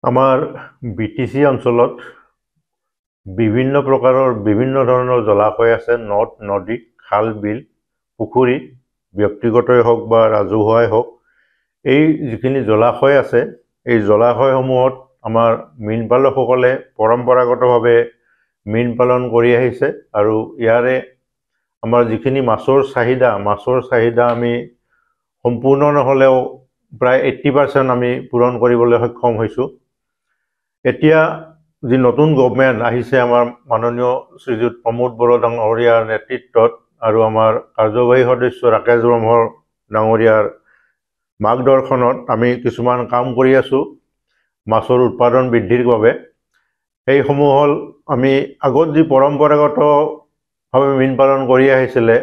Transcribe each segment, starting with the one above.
আমাৰ বিটিচি অঞ্চলত বিভিন্ন প্ৰকাৰৰ বিভিন্ন ধৰণৰ জলাশয় আছে। নদ নদী, খাল বিল, পুখুৰী, ব্যক্তিগতই হওক বা ৰাজহুৱাই হওক, এই যিখিনি জলাশয় আছে এই জলাশয়সমূহত আমাৰ মীন পালকসকলে পৰম্পৰাগতভাৱে মীন পালন কৰি আহিছে আৰু ইয়াৰে আমাৰ যিখিনি মাছৰ চাহিদা আমি সম্পূৰ্ণ নহ'লেও প্ৰায় 80% আমি পূৰণ কৰিবলৈ সক্ষম হৈছোঁ। এতিয়া যি নতুন গভৰ্ণমেণ্ট আহিছে আমাৰ মাননীয় শ্ৰীযুত প্ৰমোদ বড়ো ডাঙৰীয়াৰ নেতৃত্বত আৰু আমাৰ কাৰ্যবাহী সদস্য ৰাকেশ ব্ৰহ্মৰ ডাঙৰীয়াৰ মাৰ্গদৰ্শনত আমি কিছুমান কাম কৰি আছোঁ মাছৰ উৎপাদন বৃদ্ধিৰ বাবে। সেইসমূহ হ'ল আমি আগত যি পৰম্পৰাগতভাৱে মীন পালন কৰি আহিছিলে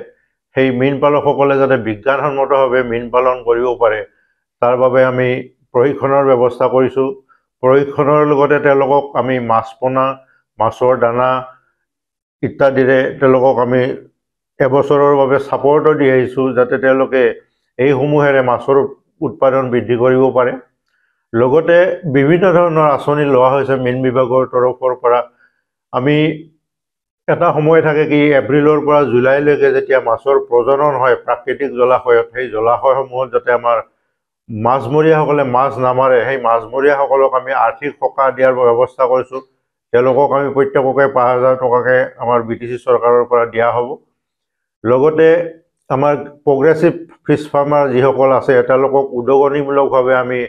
সেই মীন পালকসকলে যাতে বিজ্ঞানসন্মতভাৱে মীন পালন কৰিব পাৰে তাৰ বাবে আমি প্ৰশিক্ষণৰ ব্যৱস্থা কৰিছোঁ। প্ৰশিক্ষণৰ লগতে তেওঁলোকক আমি মাছ পোনা, মাছৰ দানা ইত্যাদিৰে তেওঁলোকক আমি এবছৰৰ বাবে ছাপৰ্টো দি আহিছোঁ যাতে তেওঁলোকে এইসমূহেৰে মাছৰ উৎপাদন বৃদ্ধি কৰিব পাৰে। লগতে বিভিন্ন ধৰণৰ আঁচনি লোৱা হৈছে মীন বিভাগৰ তৰফৰ পৰা। আমি এটা সময় থাকে কি এপ্ৰিলৰ পৰা জুলাইলৈকে যেতিয়া মাছৰ প্ৰজনন হয় প্ৰাকৃতিক জলাশয়ত, সেই জলাশয়সমূহত যাতে আমাৰ মাছমৰীয়াসকলে মাছ নামাৰে সেই মাছমৰীয়াসকলক আমি আৰ্থিক সকাহ দিয়াৰ ব্যৱস্থা কৰিছোঁ। তেওঁলোকক আমি প্ৰত্যেককে 5,000 টকাকৈ আমাৰ বিটিচি চৰকাৰৰ পৰা দিয়া হ'ব। লগতে আমাৰ প্ৰগ্ৰেছিভ ফিছ ফাৰ্মাৰ যিসকল আছে তেওঁলোকক উদগনিমূলকভাৱে আমি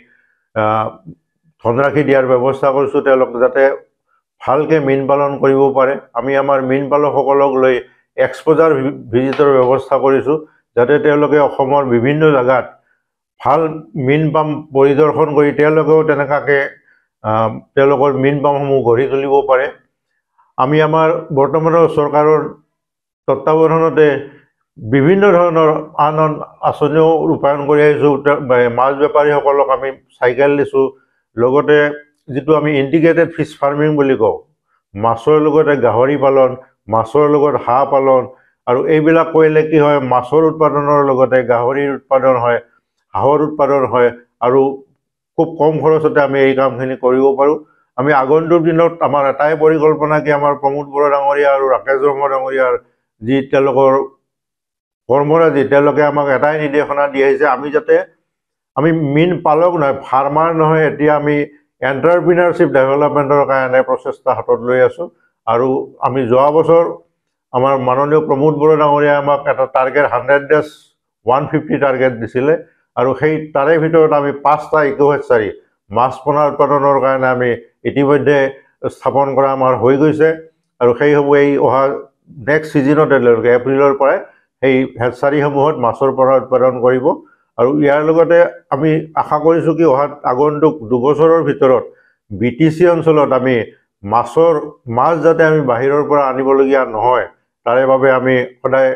ধনৰাশি দিয়াৰ ব্যৱস্থা কৰিছোঁ, তেওঁলোক যাতে ভালকৈ মীন পালন কৰিব পাৰে। আমি আমাৰ মীন পালকসকলক লৈ এক্সপ'জাৰ ভিজিটৰ ব্যৱস্থা কৰিছোঁ যাতে তেওঁলোকে অসমৰ বিভিন্ন জেগাত ভাল মীন পাম পৰিদৰ্শন কৰি তেওঁলোকেও তেনেকুৱাকৈ তেওঁলোকৰ মীন পামসমূহ গঢ়ি তুলিব পাৰে। আমি আমাৰ বৰ্তমানৰ চৰকাৰৰ তত্বাৱধানতে বিভিন্ন ধৰণৰ আন আঁচনিও ৰূপায়ণ কৰি আহিছোঁ। মাছ বেপাৰীসকলক আমি চাইকেল দিছোঁ। লগতে যিটো আমি ইণ্টিগ্ৰেটেড ফিছ ফাৰ্মিং বুলি কওঁ, মাছৰ লগতে গাহৰি পালন, মাছৰ লগত হাঁহ পালন, আৰু এইবিলাক কৰিলে কি হয় মাছৰ উৎপাদনৰ লগতে গাহৰিৰ উৎপাদন হয়, হাঁহৰ উৎপাদন হয় আৰু খুব কম খৰচতে আমি এই কামখিনি কৰিব পাৰোঁ। আমি আগন্তুক দিনত আমাৰ এটাই পৰিকল্পনা কি আমাৰ প্ৰমোদ বড়ো ডাঙৰীয়া আৰু ৰাকেশ ব্ৰহ্ম ডাঙৰীয়াৰ যি তেওঁলোকৰ কৰ্মৰাজি, তেওঁলোকে আমাক এটাই নিৰ্দেশনা দি আহিছে আমি মীন পালক নহয়, ফাৰ্মাৰ নহয়, এতিয়া আমি এণ্টাৰপ্ৰিনাৰশ্বিপ ডেভেলপমেণ্টৰ কাৰণে প্ৰচেষ্টা হাতত লৈ আছোঁ। আৰু আমি যোৱা বছৰ আমাৰ মাননীয় প্ৰমোদ বড়ো ডাঙৰীয়াই আমাক এটা টাৰ্গেট 100 days 150 টাৰ্গেট দিছিলে আৰু সেই তাৰে ভিতৰত আমি 5টা ইকো-হেচাৰী মাছ পোনা উৎপাদনৰ কাৰণে আমি ইতিমধ্যে স্থাপন কৰা আমাৰ হৈ গৈছে আৰু সেইসমূহ এই অহা নেক্সট ছিজনতে এপ্ৰিলৰ পৰাই সেই হেচাৰীসমূহত মাছৰ পোনা উৎপাদন কৰিব। আৰু ইয়াৰ লগতে আমি আশা কৰিছোঁ কি আগন্তুক 2 বছৰৰ ভিতৰত বিটিচি অঞ্চলত আমি মাছ যাতে আমি বাহিৰৰ পৰা আনিবলগীয়া নহয় তাৰে বাবে আমি সদায়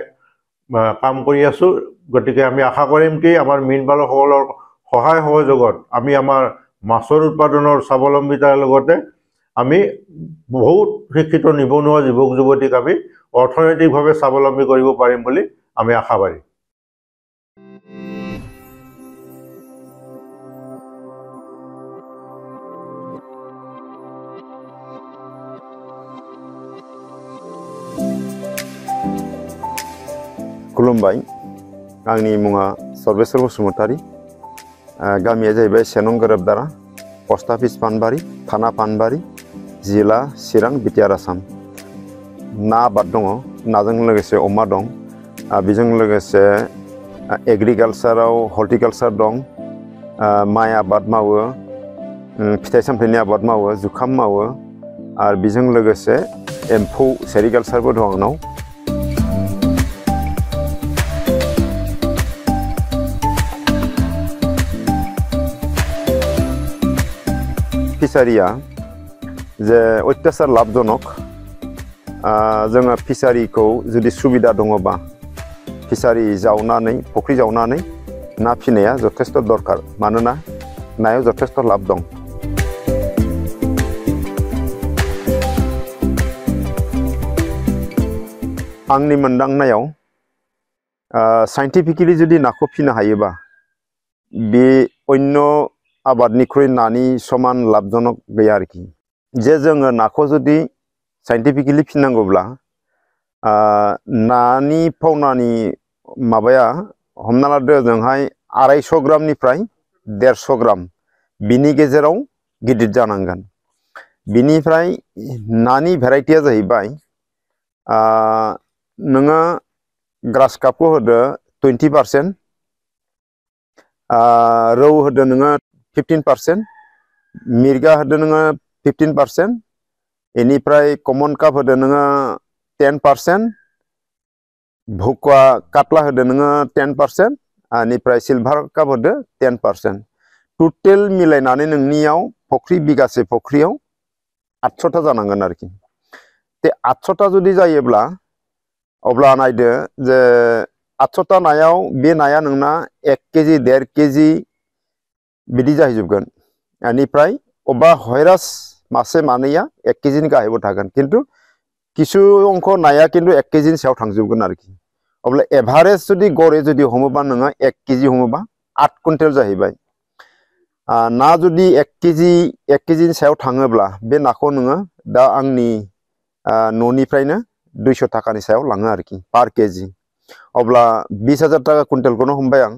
কাম কৰি আছোঁ। গতিকে আমি আশা কৰিম কি আমাৰ মীন পালকসকলৰ সহায় সহযোগত আমি আমাৰ মাছৰ উৎপাদনৰ স্বাৱলম্বিতাৰ লগতে আমি বহুত শিক্ষিত নিবনুৱা যুৱক যুৱতীক আমি অৰ্থনৈতিকভাৱে স্বাৱলম্বী কৰিব পাৰিম বুলি আমি আশাবাদী। खुलुमबाय, आंनि मुङा सर्बेश्वर बसुमतारी, गामिया जाहैबाय सेनं गोरोबदारा, पस्ट अफिस पानबारि, थाना पानबारि, जिल्ला चिरां, बिटिआर आसाम। ना आबाद दङ, नाजों लोगोसे अमा दं, बेजों लोगोसे एग्रिकालचाराव हर्टिकालचार दं, माइ आबाद मावो, फिथाइ सामथाइनि आबाद मावो, जुखाम मावो आरो बेजों लोगोसे एम्फौ सेरिकालचारबो दं आंनाव। फिसारिया जे अत्याचार लाभजनक, जोङो फिसारिखौ जुदि सुबिदा दङबा फिसारि जावनानै फुख्रि जावनानै ना फिनाया जथेस्थ दरकार, मानोना नायाव जथेस्थ लाभ दं। आंनि मोनदांनायाव साइन्टिफिकेलि जुदि नाखौ फिनो हायोबा बे अन्य आबादनिख्रुइ नानि समान लाबजनक गैया आरोखि जे जोङो नाखौ जुदि साइन्टिफिकेलि फिनांगौब्ला नानि फावनानि माबाया हमना लादो जोंहाय 250 ग्रामनिफ्राय 150 ग्राम बिनि गेजेराव गिदिर जानांगोन बिनिफ्राय नानि भेराइटिया जाहैबाय नोङो ग्रास कापखौ होदो 20% रौ होदो नोङो 15% मिर्गा होदो नोङो 15% इनिफ्राय कमन काप होदो नोङो 10% भुकुवा काटला होदो नोङो 10% इनिफ्राय सिलभार काप होदो 10% टोटेल मिलायनानै नोंनियाव फख्रि बिगासे फख्रियाव 800 ता जानांगोन आरोखि ते 800 ता जुदि जायोब्ला अब्ला नायदो जे 800 ता नायाव बे नाया नोंना 1 केजि 1.5 केजि बिदि जाहैजोबगोन इनिफ्राय अबा हयरास मासे मानैया 1 केजिनि गाहायाव थागोन किन्तु किसु अंख नाया किन्तु 1 केजिनि सायाव थांजोबगोन आरोखि अब्ला एभारेज जुदि गरे जुदि हमोबा नोङो 1 केजि हमोबा 8 कुइन्टेल जाहैबाय ना जुदि 1 केजिनि सायाव थाङोब्ला बे नाखौ नोङो दा आंनि न'निफ्रायनो 200 टाकानि सायाव लाङो आरोखि पार केजि अब्ला 20,000 टाका कुइन्टेलखौनो हमबाय आं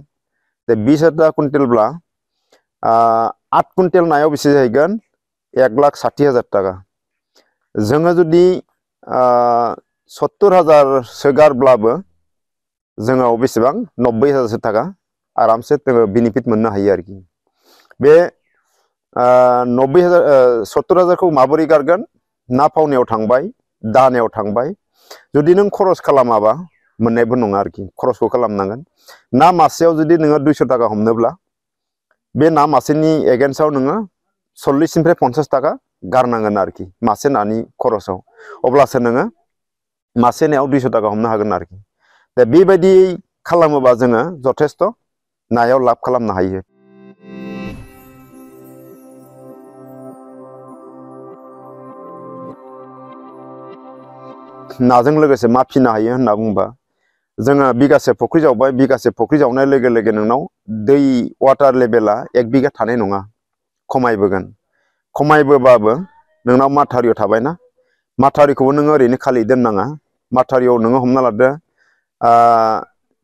ते 20,000 टाका कुइन्टेलब्ला 8 कुइन्टेल नायाव बेसे जाहैगोन 1,60,000 टाका जोङो जुदि 70,000 सोगारब्लाबो जोङो बेसेबां 90,000 टाका आरामसे जोङो बेनिफिट मोननो हायो आरोखि बे 70,000 खौ माबोरै गारगोन ना फावनायाव थांबाय दानायाव थांबाय जुदि नों खरस खालामाबा मोननायबो नङा आरोखि खरसखौ खालामनांगोन ना मासेयाव जुदि नोङो 200 टाका हमनोब्ला बे ना मासेनि एगेन्स्टआव नोङो 40 निफ्राय 50 टाका गारनांगोन आरोखि मासे नानि खरसाव अब्लासो नोङो मासे नायाव 200 टाका हमनो हागोन आरोखि दा बेबायदि खालामोबा जोङो जथेस्थ नायाव लाब खालामनो हायो नाजों लोगोसे मा फिनो हायो होनना बुंबा जोङो बिगासे फख्रि जावबाय बिगासे फख्रि जावनाय लोगो लोगो नोंनाव दै वाटार लेभेला 1 बिगा थानाय नङा खमायबोगोन खमायबोबाबो नोंनाव माथारियाव थाबायना माथारिखौबो नोङो ओरैनो खालि दोननाङा माथारियाव नोङो हमना लादो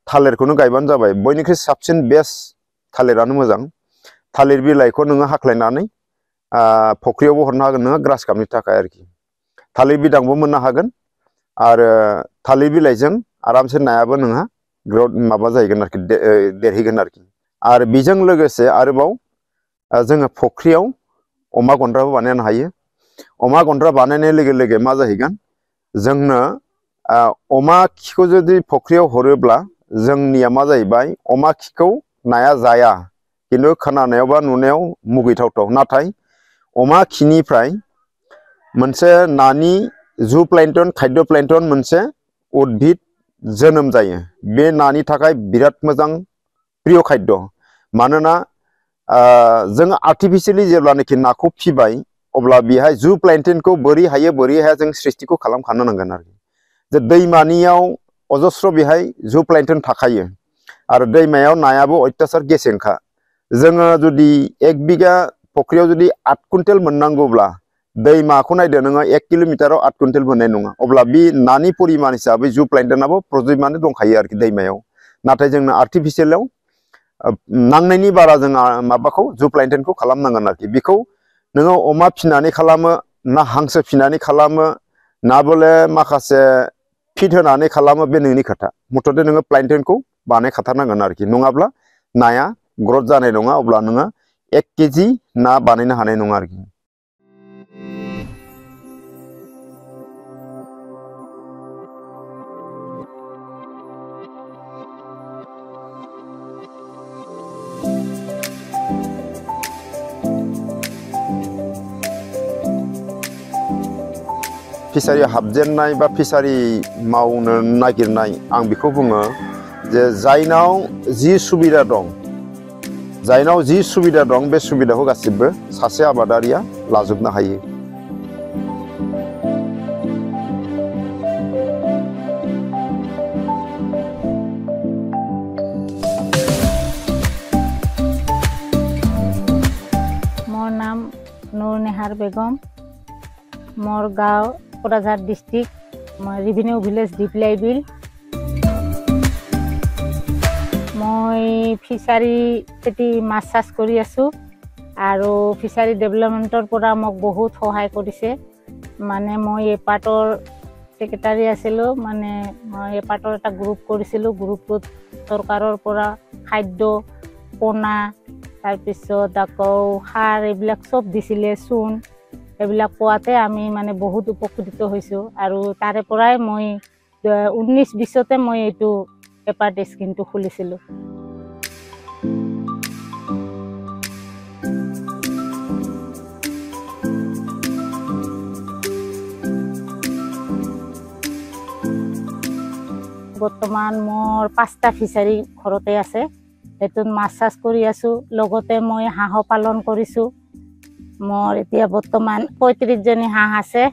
थालिरखौनो गायबानो जाबाय बयनिख्रुइ साबसिन बेस्ट थालिरानो मोजां थालिर बिलाइखौ नोङो हाख्लायनानै फख्रियावबो हरनो हागोन नोङो ग्रास कापनि थाखाय आरोखि थालिर बिदांबो मोननो हागोन आरो थालिर बिलाइजों आरामसे नायाबो नोंहा ग्रथ माबा जाहैगोन आरोखि देरहैगोन आरोखि आरो बेजों लोगोसे आरोबाव जोङो फख्रियाव अमा गन्द्राबो बानायनो हायो अमा गन्द्रा बानायनाय लोगो लोगो मा जाहैगोन जोंनो अमा खिखौ जुदि फख्रियाव हरोब्ला जोंनिया मा जाहैबाय अमा खिखौ नाया जाया किन्तु खोनानायाव बा नुनायाव मुगैथावथाव नाथाय अमा खिनिफ्राय मोनसे नानि जु प्लेन्टन खाद्य प्लेन्टन मोनसे उद्भिद जोनोम जायो बे नानि थाखाय बिराद मोजां प्रिय खाद्य मानोना जों आर्टिफिशियली जेब्लानाखि नाखौ फिबाय अब्ला बेहाय जु प्लेन्टनखौ बोरै हायो बोरै हाया जों सृष्टिखौ खालामखानो नांगोन आरो जे दैमानियाव अजस्र बेहाय जु प्लेन्टन थाखायो आरो दैमायाव नायाबो अत्याचार गेसेंखा जोङो जुदि 1 बिगा फख्रियाव जुदि 8 कुइन्टेल मोननांगौब्ला दैमाखौ नायदो नोङो 1 किल'मिटाराव 8 कुइन्टेल मोननाय नङा अब्ला बे नानि परिमाण हिसाबै जु प्लेन्टनाबो प्रजुमानो दंखायो आरोखि दैमायाव नाथाय जोंनो आर्टिफिशियलाव नांनायनि बारा जों माबाखौ जु प्लेन्टनखौ खालामनांगोन आरोखि बेखौ नोङो अमा फिनानै खालामो ना हांसो फिनानै खालामो ना बोले माखासे फिट होनानै खालामो बे नोंनि खोथा मथथे नोङो प्लेन्टनखौ बानायखाथारनांगोन आरोखि नङाब्ला नाया ग्रथ जानाय नङा अब्ला नोङो 1 केजि ना बानायनो हानाय नङा आरोखि फिसारि हाबजेननाय बा फिसारि मावनो नागिरनाय आं बेखौ बुङो जे जायनाव जि सुबिदा दं बे सुबिदाखौ गासिबो सासे आबादारिया लाजोबनो हायो বেগম মোৰ গাঁও কোকৰাঝাৰ ডিষ্ট্ৰিক্ট মই ৰেভিনিউ ভিলেজ ডিপ্লাই বিল মই ফিচাৰী খেতি মাছ চাষ কৰি আছোঁ আৰু ফিচাৰী ডেভেলপমেণ্টৰ পৰা মোক বহুত সহায় কৰিছে মানে মই এই পাৰ্টৰ সেক্ৰেটাৰী আছিলোঁ মানে মই এই পাৰ্টৰ এটা গ্ৰুপ কৰিছিলোঁ গ্ৰুপটোত চৰকাৰৰ পৰা খাদ্য পোনা তাৰপিছত আকৌ সাৰ এইবিলাক চব দিছিলে চূণ এইবিলাক পোৱাতে আমি মানে বহুত উপকৃত হৈছোঁ আৰু তাৰে পৰাই মই 19-20তে মই এইটো পেপাৰ স্কিনটো খুলিছিলোঁ বৰ্তমান মোৰ 5টা ফিচাৰী ঘৰতে আছে এইটোত মাছ চাষ কৰি আছোঁ লগতে মই হাঁহ পালন কৰিছোঁ মোৰ এতিয়া বৰ্তমান 35জনী হাঁহ আছে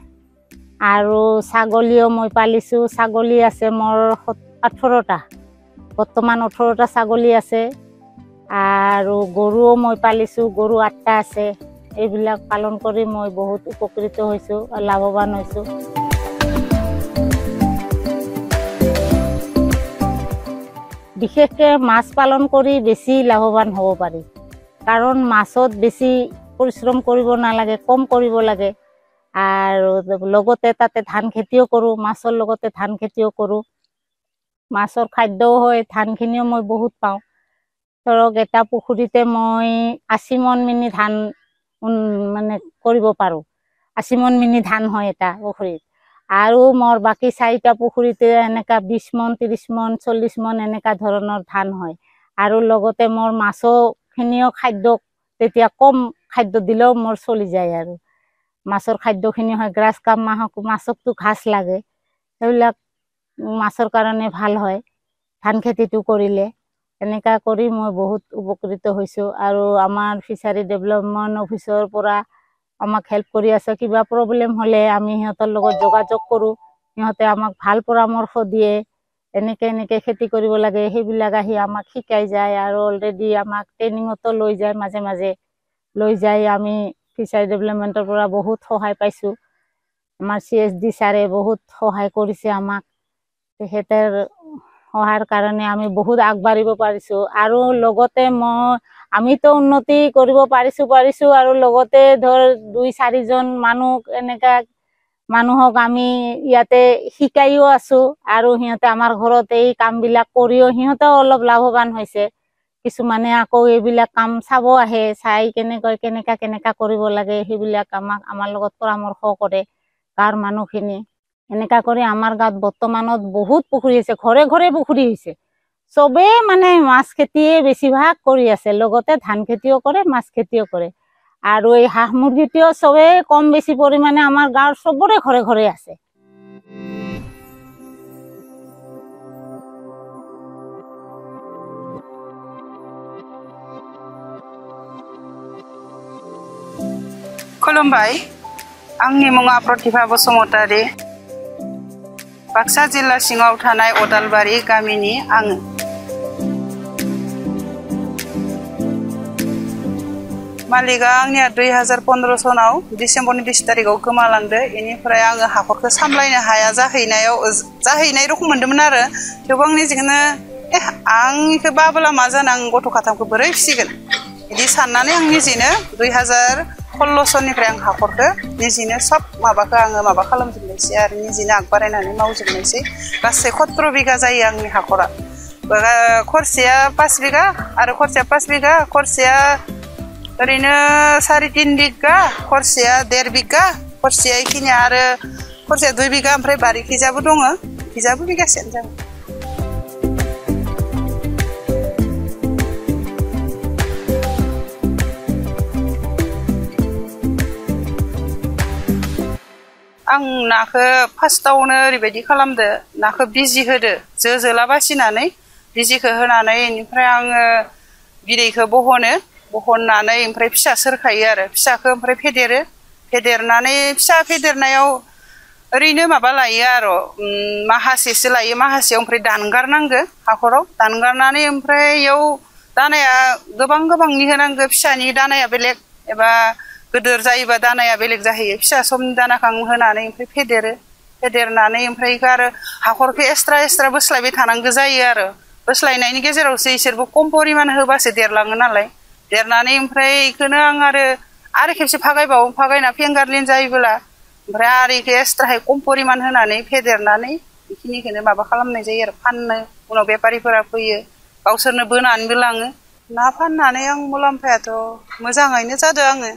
আৰু ছাগলীও মই পালিছোঁ ছাগলী আছে মোৰ 18টা বৰ্তমান 18টা ছাগলী আছে আৰু গৰুও মই পালিছোঁ গৰু 8টা আছে এইবিলাক পালন কৰি মই বহুত উপকৃত হৈছোঁ লাভৱান হৈছোঁ বিশেষকৈ মাছ পালন কৰি বেছি লাভৱান হ'ব পাৰি কাৰণ মাছত বেছি পৰিশ্ৰম কৰিব নালাগে কম কৰিব লাগে আৰু লগতে তাতে ধান খেতিও কৰোঁ মাছৰ লগতে ধান খেতিও কৰোঁ মাছৰ খাদ্যও হয় ধানখিনিও মই বহুত পাওঁ ধৰক এটা পুখুৰীতে মই 80 মন মিনি ধান মানে কৰিব পাৰোঁ 80 মন মিনি ধান হয় এটা পুখুৰীত আৰু মোৰ বাকী 4টা পুখুৰীতে এনেকা 20 মন 30 মন 40 মন এনেকা ধৰণৰ ধান হয় আৰু লগতে মোৰ মাছখিনিও খাদ্য তেতিয়া কম খাদ্য দিলেও মোৰ চলি যায় আৰু মাছৰ খাদ্যখিনি হয় গ্ৰাছ কাপ মাছকটো ঘাস লাগে সেইবিলাক মাছৰ কাৰণে ভাল হয় ধান খেতিটো কৰিলে এনেকা কৰি মই বহুত উপকৃত হৈছোঁ আৰু আমাৰ ফিচাৰী ডেভেলপমেণ্ট অফিচৰ পৰা আমাক হেল্প কৰি আছে কিবা প্ৰব্লেম হ'লে আমি সিহঁতৰ লগত যোগাযোগ কৰোঁ সিহঁতে আমাক ভাল পৰামৰ্শ দিয়ে এনেকৈ খেতি কৰিব লাগে সেইবিলাক আহি আমাক শিকাই যায় আৰু অলৰেডি আমাক ট্ৰেইনিঙতো লৈ যায় মাজে মাজে লৈ যায় আমি ফিচাৰী ডেভেলপমেণ্টৰ পৰা বহুত সহায় পাইছোঁ আমাৰ CSD ছাৰে বহুত সহায় কৰিছে আমাক তেখেতৰ সহায়ৰ কাৰণে আমি বহুত আগবাঢ়িব পাৰিছোঁ আৰু লগতে আমিতো উন্নতি কৰিব পাৰিছোঁ আৰু লগতে ধৰ 2-4জন মানুহক আমি ইয়াতে শিকাইও আছোঁ আৰু সিহঁতে আমাৰ ঘৰত এই কামবিলাক কৰিও সিহঁতেও অলপ লাভৱান হৈছে কিছুমানে আকৌ এইবিলাক কাম চাব আহে চাই কেনেকা কৰিব লাগে সেইবিলাক আমাৰ লগত পৰামৰ্শ কৰে গাঁৱৰ মানুহখিনি এনেকা কৰি আমাৰ গাঁৱত বৰ্তমানত বহুত পুখুৰী আছে ঘৰে ঘৰে পুখুৰী হৈছে চবেই মানে মাছ খেতিয়ে বেছিভাগ কৰি আছে লগতে ধান খেতিও কৰে মাছ খেতিও কৰে আৰু এই হাঁহ মুৰ্গীটোও চবেই কম বেছি পৰিমাণে আমাৰ গাঁৱৰ চবৰে ঘৰে ঘৰে আছে खुलुमबाय आंनि मुङा प्रतिभा बसुमतारी बाक्सा जिल्ला सिङाव थानाय अदालबारि गामिनि आङो मालिका आंनिया 2015 सनाव डिसेम्बरनि 20 तारिखआव गोमालांदो बेनिफ्राय आङो हाखरखौ सामलायनो हाया जाहैनाय रखम मोन्दोंमोन आरो थेवबो आं निजेखौनो आंनिखौ बाबोला मा जानो आं गथ' खाथामखौ बोरै फिसिगोन बिदि साननानै आं निजेनो 2016 सननिफ्राय आं हाखरखौ निजेनो सब माबाखौ आङो माबा खालामजोबनायसै आरो निजेनो आगबारायनानै मावजोबनायसै गासै 17 बिगा जायो आंनि हाखरा खरसेया 5 बिगा आरो खरसेया 5 बिगा खरसेया ओरैनो 4-3 बिगा खरसेया 1.5 बिगा खरसेया इखिनि आरो खरसेया 2 बिगा ओमफ्राय बारि खिजाबो दङ खिजाबो बिगासेयानो जाबाय आं नाखौ फार्स्टआवनो ओरैबायदि खालामदो नाखौ बिजि होदो जोला बासिनानै बिजिखौ होनानै बेनिफ्राय आङो बिदैखौ बहननानै ओमफ्राय फिसा सोरखायो आरो फिसाखौ ओमफ्राय फेदेरनानै फिसा फेदेरनायाव ओरैनो माबा लायो आरो माहासेसो लायो माहासेयाव ओमफ्राय दानगारनांगो हाखराव दानगारनानै ओमफ्राय इयाव दानाया गोबांनि होनांगो फिसानि दानाया बेलेग एबा गोदोर जायोबा दानाया बेलेग जाहैयो फिसा समनि दानाखौ आं होनानै ओमफ्राय फेदेरनानै ओमफ्राय इखो आरो हाखरखौ एक्सट्रा बोस्लायबाय थानांगौ जायो आरो बोस्लायनायनि गेजेरावसो इसोरबो खम परिमाण होबासो देरलाङो नालाय देरनानै ओमफ्राय इखौनो आं आरो खेबसे फागायना फेंगारलिन जायोब्ला ओमफ्राय आरो इखौ एक्सट्राहाय खम परिमाण होनानै फेदेरनानै बेखिनिखौनो माबा खालामनाय जायो आरो फाननो उनाव बेफारिफोरा फैयो गावसोरनो बोनानैबो लाङो ना फाननानै आं मुलाम्फायाथ' मोजाङैनो जादों आङो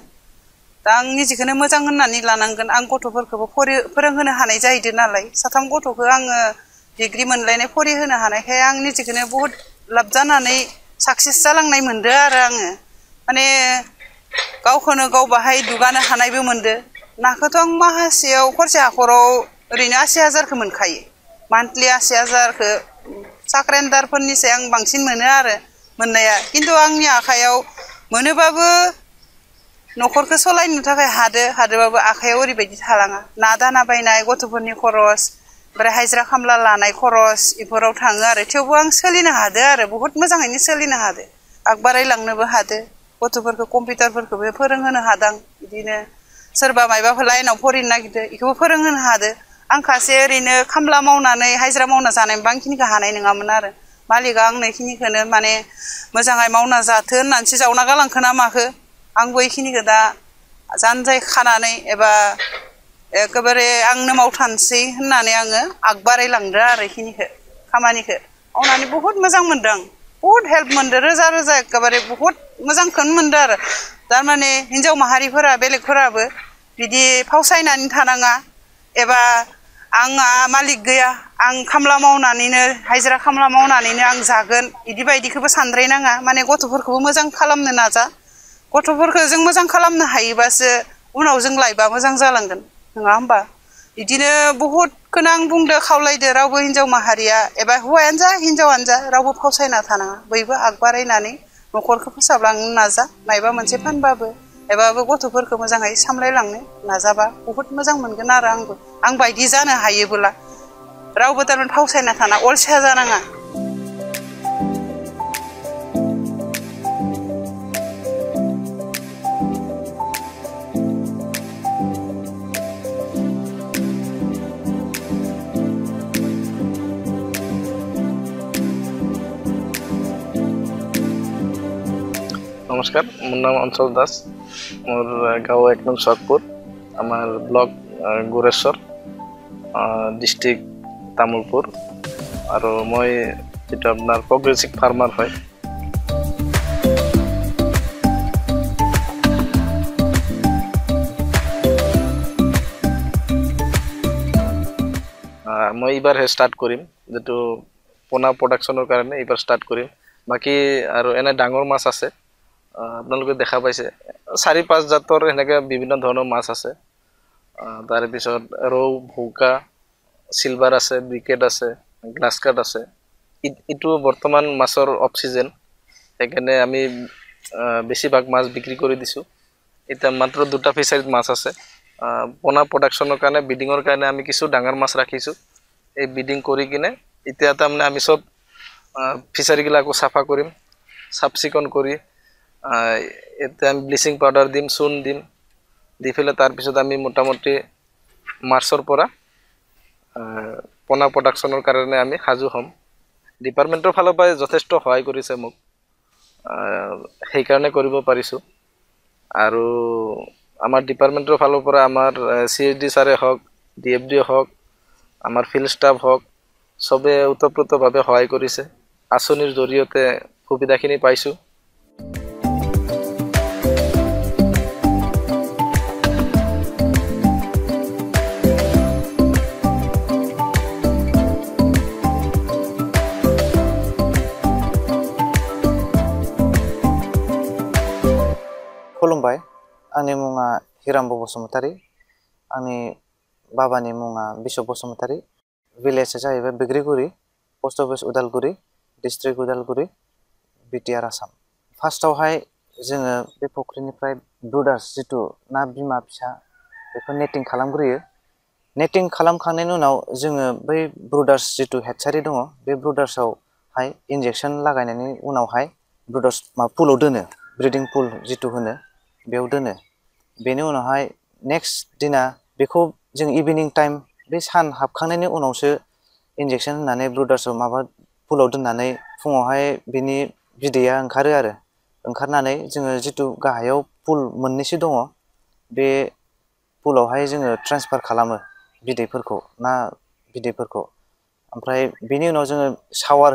दा आं निजेखौनो मोजां होननानै लानांगोन आं गथ'फोरखौबो फोरोंहोनो हानाय जाहैदों नालाय 3 गथ'खौ आङो डिग्री मोनलायनाय फरायहोनो हानायखाय आं निजेखौनो बहुत लाब जानानै साक्सेस जालांनाय मोनदो आरो आङो माने गावखौनो गाव बाहाय दुगानो हानायबो मोनदो नाखौथ' आं माहासेयाव खरसे हाखराव ओरैनो 80,000खौ मोनखायो मान्थलि 80,000खौ साख्रेन्दारफोरनिसाय आं बांसिन मोनो आरो मोननाया खिन्थु आंनि आखायाव मोनोबाबो न'खरखौ सलायनो थाखाय हादोबाबो आखायाव ओरैबायदि थालाङा ना दाना बायनाय गथ'फोरनि खरस ओमफ्राय हाजिरा खामला लानाय खरस इफोराव थाङो आरो थेवबो आं सोलिनो हादो आरो बहुत मोजाङैनो सोलिनो हादो आगबारायलांनोबो हादो गथ'फोरखौ कम्पिउटारफोरखौबो फोरोंहोनो हादां बिदिनो सोरबा मायबाफोर लाइनाव फरायनो नागिरदो इखौबो फोरोंहोनो हादो आं खासे ओरैनो खामला मावनानै हाजिरा मावना जानायबा आंखिनिखौ हानाय नङामोन आरो मालिकआ आंनो इखिनिखौनो माने मोजाङै मावना जाथो होननानैसो जावना गालांखो ना माखो आंबो इखिनिखौ दा जानजाय खानानै एबा एखेबारे आंनो मावथानसै होननानै आङो आगबारायलांदो आरो इखिनिखौ खामानिखौ मावनानै बहुत मोजां मोनदों आं बहुत हेल्प मोनदो रोजा एखेबारे बहुत मोजांखौनो मोनदो आरो थारमाने हिनजाव माहारिफोरा बेलेगफोराबो बिदि फावसायनानै थानाङा एबा आंहा मालिक गैया आं खामला मावनानैनो हाजिरा खामला मावनानैनो आं जागोन बिदि बायदिखौबो सानद्रायनाङा माने गथ'फोरखौबो मोजां खालामनो नाजा गथ'फोरखौ जों मोजां खालामनो हायोबासो उनाव जों लाइफआ मोजां जालांगोन नङा होमबा बिदिनो बहुदखौनो आं बुंदो खावलायदो रावबो हिनजाव माहारिया एबा हौवायानो जा हिनजावानो जा रावबो फावसायना थानाङा बयबो आगबारायनानै न'खरखौ फोसाबलांनो नाजा मायबा मोनसे फानबाबो एबाबो गथ'फोरखौ मोजाङै सामलायलांनो नाजाबा बहुत मोजां मोनगोन आरो आं बायदि जानो हायोबोला रावबो थारमाने फावसायना थाना अलसिया जानाङा নমস্কাৰ মোৰ নাম অঞ্চল দাস মোৰ গাঁও 1 নং চকপুৰ আমাৰ ব্লক গোৰেশ্বৰ ডিষ্ট্ৰিক্ট তামুলপুৰ আৰু মই যেটো আপোনাৰ প্ৰগ্ৰেছিভ ফাৰ্মাৰ হয় মই এইবাৰ ষ্টাৰ্ট কৰিম যেটো পোনা প্ৰডাকশ্যনৰ কাৰণে এইবাৰ ষ্টাৰ্ট কৰিম বাকি আৰু এনে ডাঙৰ মাছ আছে আপোনালোকে দেখা পাইছে 4-5 জাতৰ এনেকে বিভিন্ন ধৰণৰ মাছ আছে তাৰ পিছত ৰৌ ভৌকা সিলভাৰ আছে ব্ৰিকেট আছে গ্লাছ কাট আছে ইটো বৰ্তমান মাছৰ অফ সিজন এখানে আমি বেছিভাগ মাছ বিক্ৰী কৰি দিছো এটা মাত্ৰ দুটা ফিচাৰীত মাছ আছে পোনা প্ৰডাকশ্যনৰ কাৰণে বিডিঙৰ কাৰণে আমি কিছু ডাঙৰ মাছ ৰাখিছো এই বিডিং কৰি কিনে এতিয়া তাৰমানে আমি সব ফিচাৰী গিলাকো সাফা কৰিম সাবচিকন কৰি এটা আমি ব্লিচিং পাউডাৰ দিম চূণ দিম দি ফেলে তাৰ পিছত আমি মোটামুটি মাৰ্চৰ পৰা পোনা প্ৰডাকশ্যনৰ কাৰণে আমি সাজু হম ডিপাৰ্টমেন্টৰ ফালৰ পৰা যথেষ্ট সহায় কৰিছে মোক সেই কাৰণে কৰিব পাৰিছো আৰু আমাৰ ডিপাৰ্টমেন্টৰ ফালৰ পৰা আমাৰ সিএসডি ছাৰে হক ডিএফডি হক আমাৰ ফিল্ড ষ্টাফ হক সবে উতপ্ৰোতভাৱে সহায় কৰিছে আঁচনিৰ জৰিয়তে সুবিধাখিনি পাইছো खुलुमबाय आंनि मुङा हिराम्ब बसुमतारी आंनि बाबानि मुङा बिशप बसुमतारी भिलेजआ जाहैबाय Bigriguri post office Udalguri district Udalguri BTR Assam फार्स्टआवहाय जोङो बे फुख्रिनिफ्राय ब्रुडार्स जितु ना बिमा फिसा बेखौ नेटिं खालामग्रोयो नेटिं खालामखांनायनि उनाव जोङो बै ब्रुडार्स जितु हेडसारि दङ बे ब्रुडार्सआवहाय इन्जेक्सन लागायनायनि उनावहाय ब्रुडार्स पुलाव दोनो ब्रिडिं पुल जितु होनो बेयाव दोनो बेनि उनावहाय नेक्स्ट दिना बेखौ जों इभिनिं टाइम बे सान हाबखांनायनि उनावसो इन्जेक्सन होनानै ब्रुडार्सआव माबा पुलाव दोननानै फुङावहाय बिनि बिदैया ओंखारो आरो ओंखारनानै जोङो जितु गाहायाव पुल मोननैसो दङ बे पुलावहाय जोङो ट्रेन्सफार खालामो बिदैफोरखौ ना बिदैफोरखौ ओमफ्राय बेनि उनाव जोङो शावार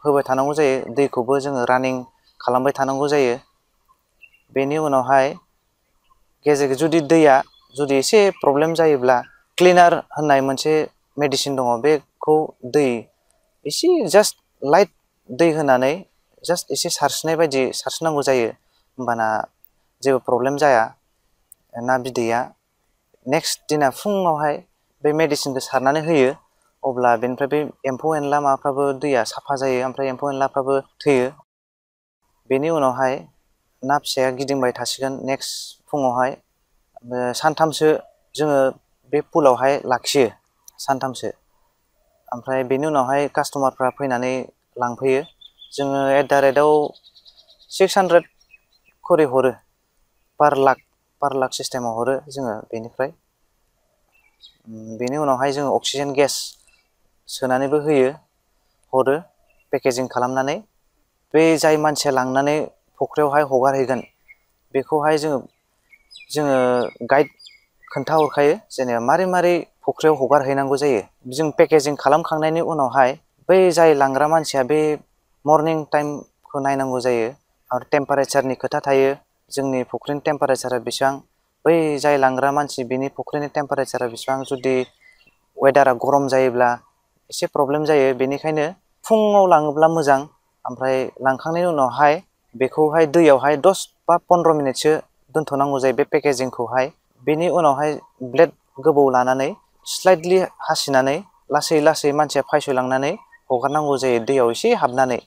होबाय थानांगौ जायो दैखौबो जोङो रानिं खालामबाय थानांगौ जायो बेनि उनावहाय गेजेर जुदि दैया जुदि एसे प्रब्लेम जायोब्ला क्लिनार होननाय मोनसे मेडिसिन दङ बेखौ दै एसे जास्ट लाइट दै होनानै जास्ट एसे सारस्रिनाय बायदि सारस्रिनांगौ जायो होमबाना जेबो प्रब्लेम जाया ना बिदैया नेक्स्ट दिना फुङावहाय बे मेडिसिनखौ सारनानै होयो अब्ला बेनिफ्राय बे एम्फौ एनला माबाफ्राबो दैया साफा जायो ओमफ्राय एम्फौ एनलाफ्राबो थैयो बेनि उनावहाय ना फिसाया गिदिंबाय थासिगोन नेक्स्ट फुङावहाय सानथामसो जोङो बे पुलावहाय लाखियो सानथामसो ओमफ्राय बेनि उनावहाय कास्टमारफ्रा फैनानै लांफैयो जोङो एट दा रेटआव 600 खरि हरो पार लाख सिस्टेमाव हरो जोङो बेनिफ्राय बेनि उनावहाय जोङो अक्सिजेन गेस सोनानैबो होयो हरो पेकेजिं खालामनानै बे जाय मानसिया लांनानै फुख्रियावहाय हगारहैगोन बेखौहाय जोङो गाइड खोन्थाहरखायो जेनेबा मारै फुख्रियाव हगारहैनांगौ जायो जों पेकेजिं खालामखांनायनि उनावहाय बै जाय लांग्रा मानसिया बे मर्निं टाइमखौ नायनांगौ जायो आरो टेम्पारेचारनि खोथा थायो जोंनि फुख्रिनि टेम्पारेचारा बेसेबां बै जाय लांग्रा मानसि बिनि फुख्रिनि टेम्पारेचारा बेसेबां जुदि वेदारा गरम जायोब्ला एसे प्रब्लेम जायो बेनिखायनो फुङाव लाङोब्ला मोजां ओमफ्राय लांखांनायनि उनावहाय बेखौहाय दैयावहाय 10 बा 15 मिनिटसो दोनथ'नांगौ जायो बे पेकेजिंखौहाय बेनि उनावहाय ब्लेड गोबौ लानानै स्लाइटलि हासिनानै लासै मानसिया फायसलांनानै हगारनांगौ जायो दैयाव एसे हाबनानै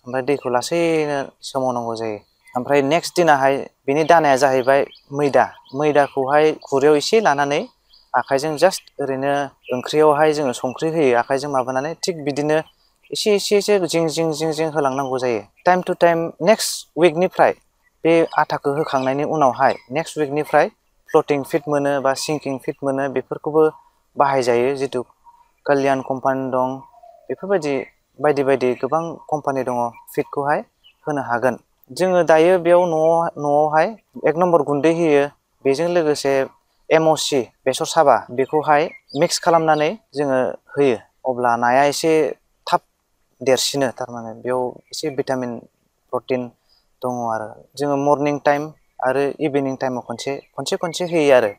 ओमफ्राय दैखौ लासैनो सोमावनांगौ जायो ओमफ्राय नेक्स्ट दिनाहाय बेनि दानाया जाहैबाय मैदाखौहाय खुरैयाव एसे लानानै आखाइजों जास्ट ओरैनो ओंख्रियावहाय जोङो संख्रि होयो आखाइजों माबानानै थिग बिदिनो एसे जिं होलांनांगौ जायो टाइम टु टाइम नेक्स्ट उइकनिफ्राय बे आटाखौ होखांनायनि उनावहाय नेक्स्ट उइकनिफ्राय फ्लटिं फिड मोनो बा सिंकिं फिड मोनो बेफोरखौबो बाहायजायो जितु कल्याण कम्पानि दं बेफोरबायदि बायदि गोबां कम्पानि दङ फिडखौहाय होनो हागोन जोङो दायो बेयाव न'आवहाय 1 नम्बर गुन्दै होयो बेजों लोगोसे MOC बेसर साबा बेखौहाय मिक्स खालामनानै जोङो होयो अब्ला नाया एसे थाब देरसिनो थारमाने बेयाव एसे भिटामिन प्रटिन दङ आरो जोङो मर्निं टाइम आरो इभिनिं टाइमाव खनसे होयो आरो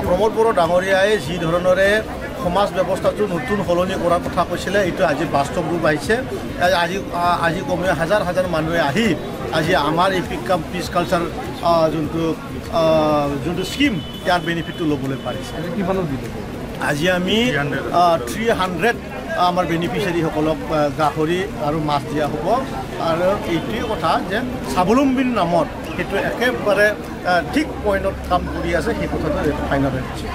प्रमोद बर' डाঙৰীয়াই যি ধৰণৰে সমাজ ব্যৱস্থাটো নতুন সলনি কৰাৰ কথা কৈছিলে এইটো আজি বাস্তৱ ৰূপ আহিছে আজি কমেও হাজাৰ মানুহে আহি আজি আমাৰ এই পিচ কালচাৰ যোনটো স্কিম ইয়াৰ বেনিফিটটো ল'বলৈ পাৰিছে আজি আমি 300 আমাৰ বেনিফিচিয়াৰীসকলক গাহৰি আৰু মাছ দিয়া হ'ব আৰু এইটোৱে কথা যে স্বাৱলম্বীৰ নামত সেইটো একেবাৰে ঠিক পইণ্টত কাম কৰি আছে সেই কথাটো ফাইনেল হৈছে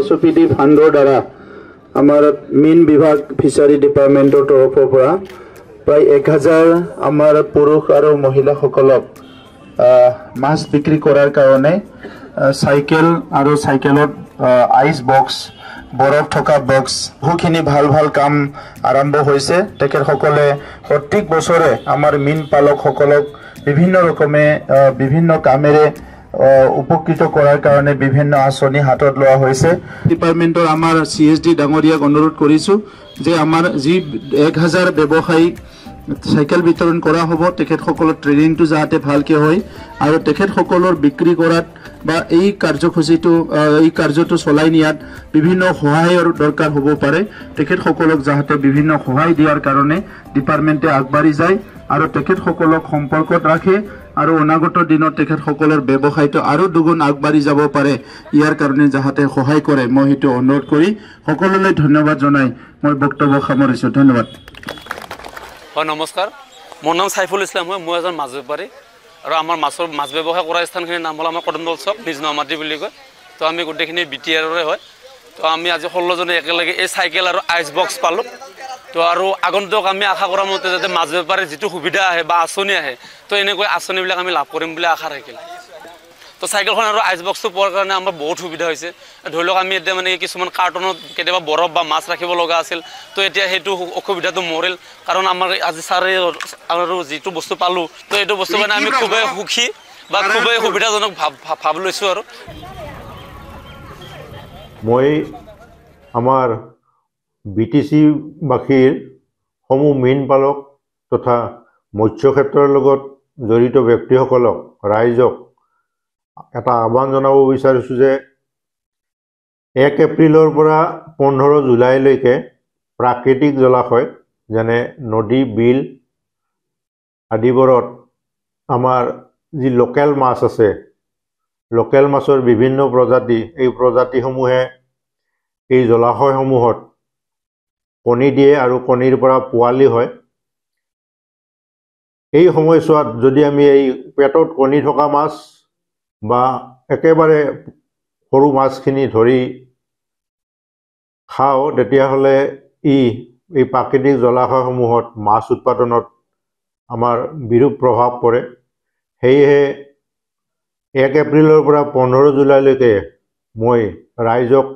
SOPD ফাণ্ডৰ দ্বাৰা আমাৰ মীন বিভাগ ফিচাৰী ডিপাৰ্টমেণ্টৰ তৰফৰ পৰা প্ৰায় 1000 আমাৰ পুৰুষ আৰু মহিলাসকলক মাছ বিক্ৰী কৰাৰ কাৰণে চাইকেল আৰু চাইকেলত আইচ বক্স বৰফ থকা বক্স বহুখিনি ভাল ভাল কাম আৰম্ভ হৈছে তেখেতসকলে প্ৰত্যেক বছৰে আমাৰ মীন পালকসকলক বিভিন্ন ৰকমে বিভিন্ন কামেৰে উপকৃত কৰাৰ কাৰণে বিভিন্ন আঁচনি হাতত লোৱা হৈছে ডিপাৰ্টমেণ্টৰ আমাৰ CSD ডাঙৰীয়াক অনুৰোধ কৰিছো যে আমাৰ যি 1000 ব্যৱসায়িক সাইকেল বিতৰণ কৰা হ'ব তেখেতসকলৰ ট্ৰেনিংটো যাতে ভালকে হয় আৰু তেখেতসকলৰ বিক্ৰী কৰাত বা এই কাৰ্যটো চলাই নিয়াত বিভিন্ন সহায়ৰ দৰকাৰ হ'ব পাৰে তেখেতসকলক যাতে বিভিন্ন সহায় দিয়াৰ কাৰণে ডিপাৰ্টমেণ্টে আগবাঢ়ি যায় আৰু তেখেতসকলক সম্পৰ্কত ৰাখে আৰু অনাগত দিনত তেখেতসকলৰ ব্যৱসায়টো আৰু দুগুণ আগবাঢ়ি যাব পাৰে ইয়াৰ কাৰণে যাতে সহায় কৰে মই হেতু অনুৰোধ কৰি সকলোলৈ ধন্যবাদ জনাই মই বক্তব্য সামৰিছো ধন্যবাদ নমস্কাৰ মোৰ নাম সাইফুল ইছলাম হয় মই এজন মাছ বেপাৰী আৰু আমাৰ মাছ ব্যৱসায় কৰা স্থানখিনিৰ নাম হ'ল আমাৰ কদমদল চক নিজ নমাটি বুলি কয় তো আমি গোটেইখিনি BTRৰে হয় তো আমি আজি 16 জনে একেলগে এই চাইকেল আৰু আইচ বক্স পালোঁ তো আৰু আগন্তুক আমি আশা কৰা মতে যাতে মাছ বেপাৰীৰ যিটো সুবিধা আহে বা আঁচনি আহে তো এনেকৈ আঁচনিবিলাক আমি লাভ কৰিম বুলি আশা ৰাখিলোঁ তো চাইকেলখন আৰু আইচ বক্সটো পোৱাৰ কাৰণে আমাৰ বহুত সুবিধা হৈছে ধৰি লওক আমি এতিয়া মানে কিছুমান কাৰ্টনত কেতিয়াবা বৰফ বা মাছ ৰাখিব লগা আছিল তো এতিয়া সেইটো অসুবিধাটো মৰিল কাৰণ আমাৰ আজি ছাৰে আৰু যিটো বস্তু পালোঁ তো এইটো বস্তু কাৰণে আমি খুবেই সুখী বা খুবেই সুবিধাজনক ভাব লৈছোঁ আৰু মই আমাৰ BTC বাসীৰ সমূহ মীন পালক তথা মৎস্য ক্ষেত্ৰৰ লগত জড়িত ব্যক্তিসকলক ৰাইজক এটা আহ্বান জনাব বিচাৰিছোঁ যে 1 এপ্ৰিলৰ পৰা 15 জুলাইলৈকে প্ৰাকৃতিক জলাশয় যেনে নদী বিল আদিবোৰত আমাৰ যি লোকেল মাছ আছে লোকেল মাছৰ বিভিন্ন প্ৰজাতি এই প্ৰজাতিসমূহে এই জলাশয়সমূহত কণী দিয়ে আৰু কণীৰ পৰা পোৱালি হয় এই সময়ছোৱাত যদি আমি এই পেটত কণী থকা মাছ বা একেবাৰে সৰু মাছখিনি ধৰি খাওঁ তেতিয়াহ'লে এই প্ৰাকৃতিক জলাশয়সমূহত মাছ উৎপাদনত আমাৰ বিৰূপ প্ৰভাৱ পৰে সেয়েহে 1 এপ্ৰিলৰ পৰা 15 জুলাইলৈকে মই ৰাইজক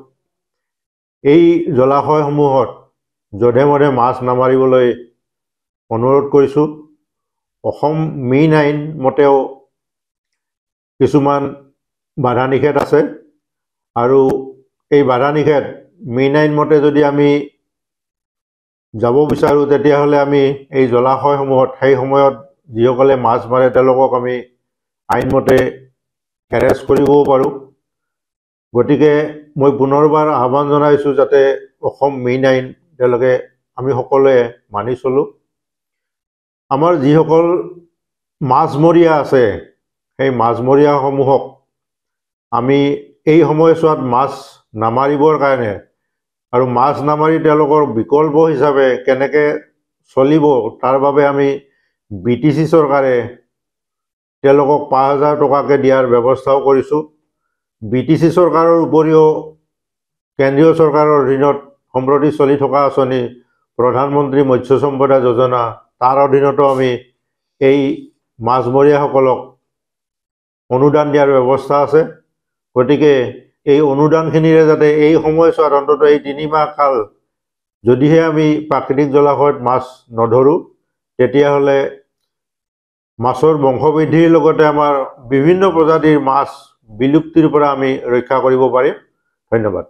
এই জলাশয়সমূহত যধে মধে মাছ নামাৰিবলৈ অনুৰোধ কৰিছোঁ অসম মীন আইন মতেও কিছুমান বাধা নিষেধ আছে আৰু এই বাধা নিষেধ মীন আইন মতে যদি আমি যাব বিচাৰোঁ তেতিয়াহ'লে আমি এই জলাশয়সমূহত সেই সময়ত যিসকলে মাছ মাৰে তেওঁলোকক আমি আইনমতে এৰেষ্ট কৰিবও পাৰোঁ গতিকে মই পুনৰবাৰ আহ্বান জনাইছোঁ যাতে অসম মীন আইন তেওঁলোকে আমি সকলোৱে মানি চলোঁ আমাৰ যিসকল মাছমৰীয়া আছে সেই মাছমৰীয়াসমূহক আমি এই সময়ছোৱাত মাছ নামাৰিবৰ কাৰণে আৰু মাছ নামাৰি তেওঁলোকৰ বিকল্প হিচাপে কেনেকৈ চলিব তাৰ বাবে আমি BTC চৰকাৰে তেওঁলোকক 5000 টকাকৈ দিয়াৰ ব্যৱস্থাও কৰিছোঁ BTC চৰকাৰৰ উপৰিও কেন্দ্ৰীয় চৰকাৰৰ অধীনত সম্প্ৰতি চলি থকা আঁচনি প্ৰধানমন্ত্ৰী মৎস্য সম্পদা যোজনা তাৰ অধীনতো আমি এই মাছমৰীয়াসকলক অনুদান দিয়াৰ ব্যৱস্থা আছে গতিকে এই অনুদানখিনিৰে যাতে এই সময়ছোৱাত অন্তত এই 3 মাহ কাল যদিহে আমি প্ৰাকৃতিক জলাশয়ত মাছ নধৰোঁ তেতিয়াহ'লে মাছৰ বংশবৃদ্ধিৰ লগতে আমাৰ বিভিন্ন প্ৰজাতিৰ মাছ বিলুপ্তিৰ পৰা আমি ৰক্ষা কৰিব পাৰিম ধন্যবাদ